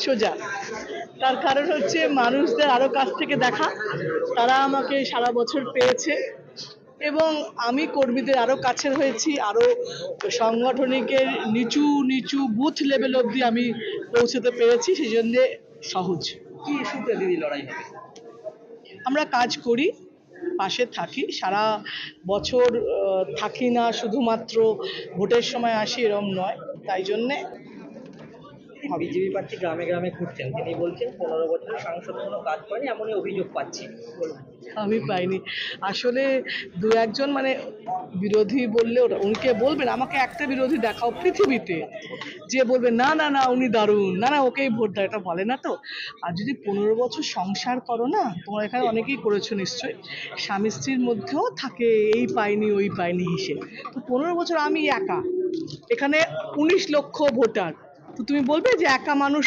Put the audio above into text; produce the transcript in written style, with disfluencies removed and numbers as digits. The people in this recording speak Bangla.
সোজা। তার কারণ হচ্ছে মানুষদের আরো কাছ থেকে দেখা, তারা আমাকে সারা বছর পেয়েছে এবং আমি কর্মীদের আরো কাছের হয়েছি, আরো সাংগঠনিকের নিচু নিচু বুথ লেভেল অবধি আমি পৌঁছতে পেরেছি, সেই জন্য সহজ। কি ইস্যুতে দিদি লড়াই হবে? আমরা কাজ করি, পাশে থাকি, সারা বছর থাকি না, শুধুমাত্র ভোটের সময় আসি এরম নয়, তাই জন্যে বিজেপি প্রার্থী গ্রামে গ্রামে ঘুরছেন, তিনি বলছেন 15 বছরের সাংসদ কোনো কাজ করেনি, এমনই অভিযোগ পাচ্ছি। বলুন। আমি পাইনি। আসলে দু একজন মানে বিরোধী বললে উনকে বলবেন আমাকে একটা বিরোধী দেখাও পৃথিবীতে যে বলবে না না না উনি দারুণ, না না ওকেই ভোট দাও, এটা বলে না তো। আর যদি 15 বছর সংসার করো না, তোমার এখানে অনেকেই করেছো নিশ্চয়ই, স্বামী স্ত্রীর মধ্যেও থাকে এই পাইনি ওই পাইনি হিসেব। তো 15 বছর আমি একা, এখানে 19 লক্ষ ভোটার, তো তুমি বলবে যে একা মানুষ